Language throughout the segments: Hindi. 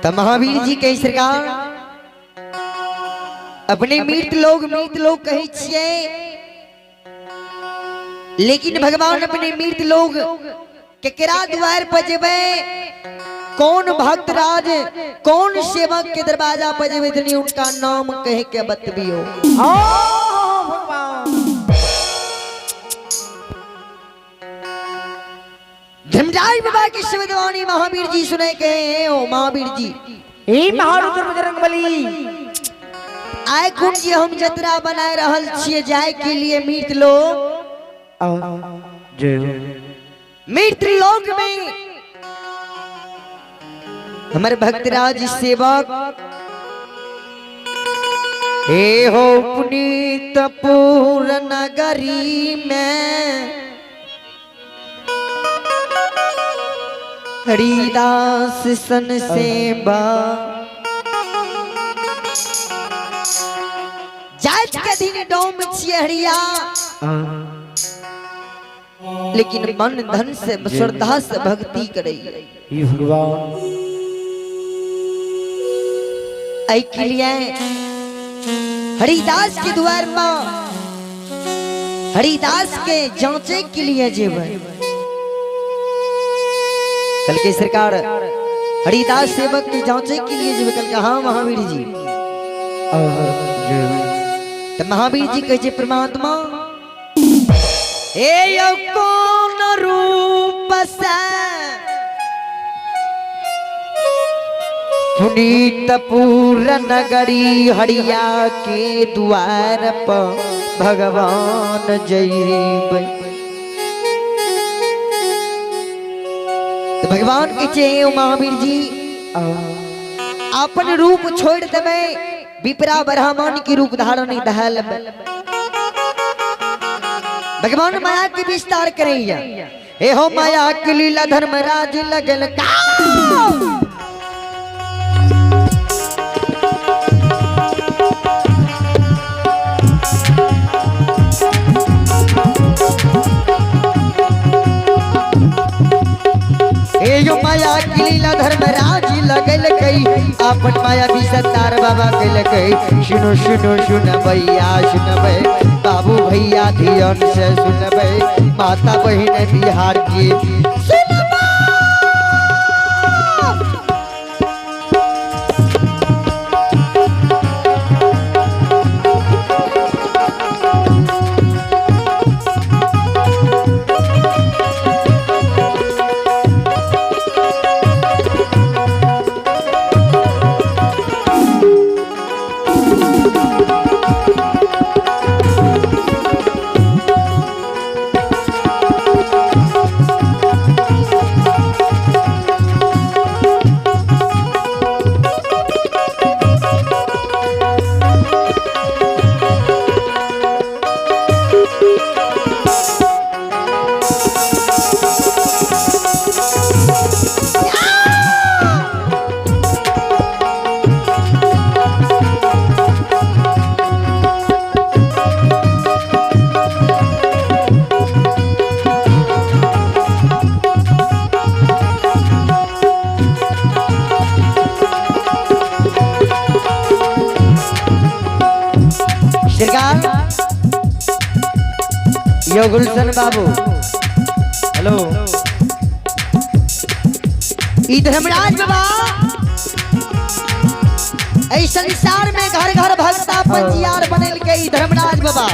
तो महावीर जी के सरकार अपने मृत लोग कहे छिए, लेकिन भगवान अपने मृत लोग केकरा द्वार पर जेबे, कौन भक्त राज कौन सेवक के दरवाजा पर जेबे तनी उनका नाम कह के बतबियो। धर्मराज बाबा की शिवदवानी महावीर जी सुने के ओ महावीर जी ए महारुद्र बजरंगबली आय कुंड जी हम जतरा बनाए रहल छिए जाए के लिए मृत लोग मृत लोक में हमारे भक्तराज सेवक हे हो पुनीत पूर्ण नगरी में हरिदास सन सेवा जात के दिन डोम छिए हरिया, लेकिन मन धन से श्रद्धा से भक्ति करे भगवान आई के लिए हरिदास के द्वार में हरिदास के जांचे के लिए जेबे। कल के सरकार हरिदास सेवक की जांचे के लिए जेबे। कल हाँ महावीर जी तो महावीर जी कहे परमात्मा हे कौन रूप से पुनीत पूर्ण नगरी हरिया के द्वार पर भगवान जइबे। तो भगवान के चे महावीर जी अपन रूप छोड़ देवे, विपरा ब्राह्मण की रूप धारण दहल भगवान माया के विस्तार करैया। हे हो माया के लीला धर्मराज लगल का माया की लीला धर्मराज लगल कई अपन माया विस्तार बाबा के कई। सुनो सुनो सुन भैया सुनबे बाबू भैया ध्यान से सुनबे माता बहन बिहार की सुनबा। यो गुलशन बाबू हेलो ई धर्मराज बाबा ऐ संसार में घर घर भक्ता पंजियार बनल के ई धर्मराज बाबा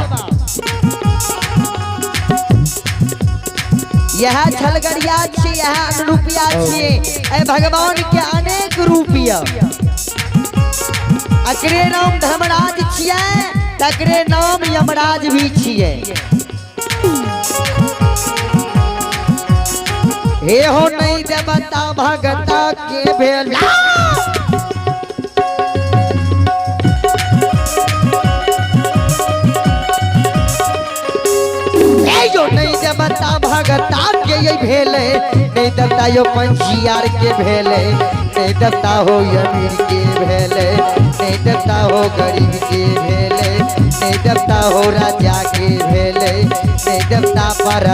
यह छलगरिया छे यह अनुरूपिया छे ऐ भगवान के अनेक रूपिया अकरे नाम धर्मराज छिए तकरे नाम यमराज भी छिए। हे हो नहीं देवता भगता के भेला यो नहीं देवता भगता के ये भेले नहीं देवता यो पंछियार के भेले नहीं देवता हो अमीर के भेले नहीं देवता हो गरीब के भेले नहीं देवता हो राजा के भेले नहीं देवता पर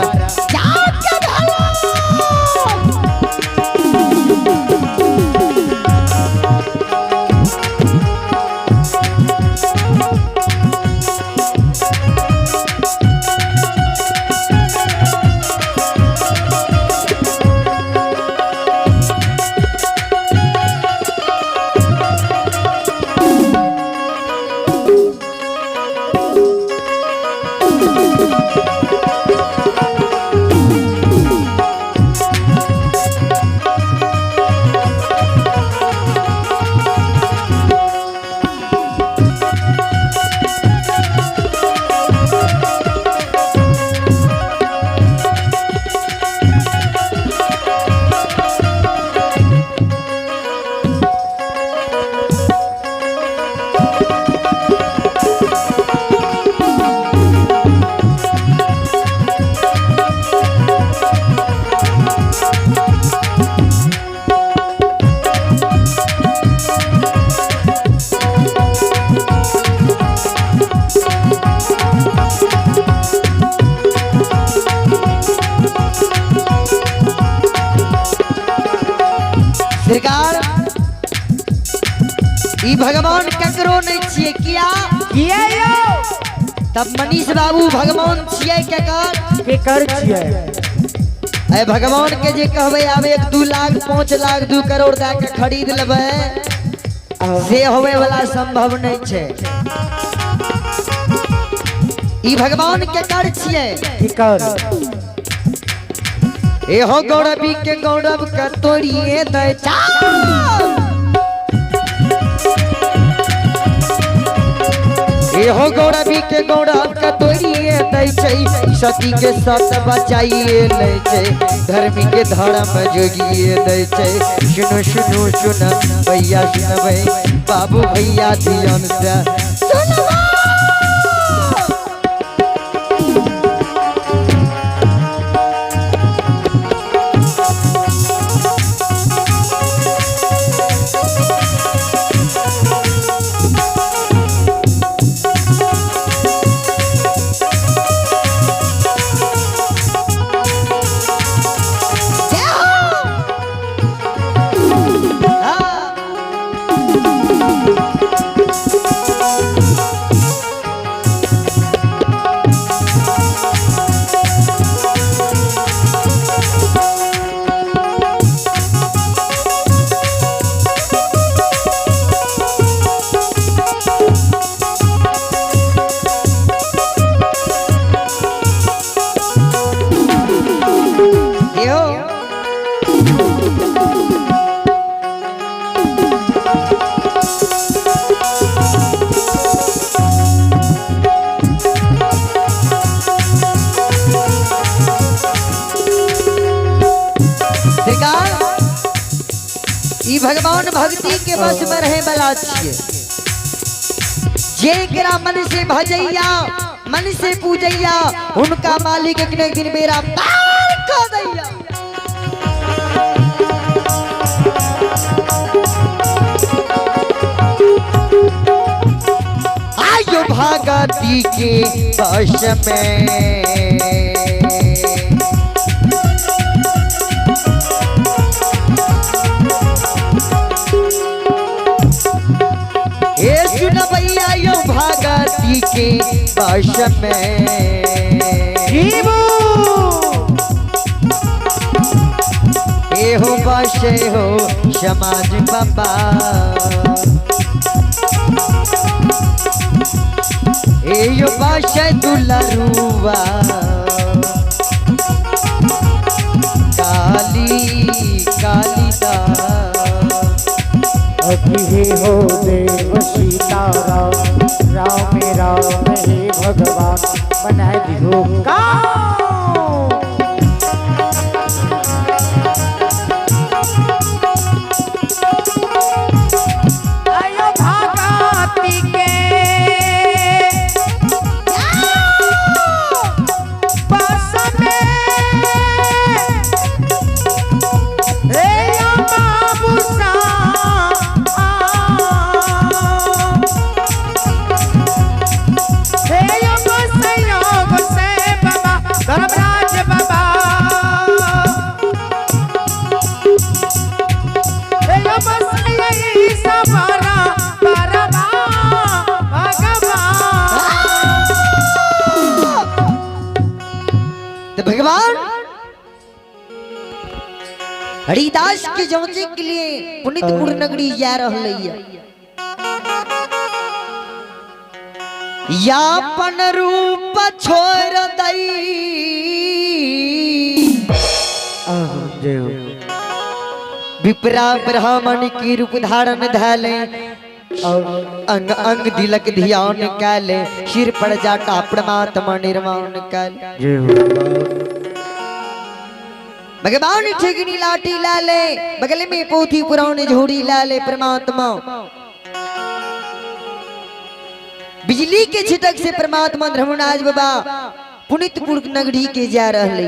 ई भगवान ककरो नहीं छिए किया किया यो तब मनीष बाबू भगवान छिए केकर के कर छिए ए भगवान के जे कहबे आबे 2 लाख 5 लाख 2 करोड़ दे के खरीद लेबे से होवे वाला संभव नहीं छे ई भगवान के कर छिए के कर एहो गौरवी के गौरव का तोड़िए दे एहो गौरवी के गौरव का तोड़िए दे सती के सत बचाइए ले धर्मी के धर्म जोगिए दे सुनो सुनो सुन भैया सुनबे बाबू भैया ध्यान से सुनबा भगवान भक्ति के बस में रहे वाला छिए जेकरा मन से भजैया मन से पूजैया उनका मालिक एक दिन बेरा पार कर दैया आयो भगती के बस में भगती के बस में हो बस हो समाज बाबा यो बस दुलरुआ काली अभी हो देव सीताराम राम राम हे भगवान बना दियो का आयो भगती के बस में रे बाबू सा धर्मराज बाबा तो भगवान हरिदास के जौचे के लिए पुनितपुर नगरी जा रहा यापन रूप छोड़ दई विप्रा ब्राह्मण की रूप धारण धैले अंग अंग दिलक ध्यान कैले सिर पर जाटा परमात्मा निर्माण कैले भगवान ठेगनी लाठी लाले बगल में पोथी पुराण झोड़ी लाले परमात्मा बिजली के छिटक से परमात्मा धर्मराज बाबा पुनितपुर नगरी के जा रहे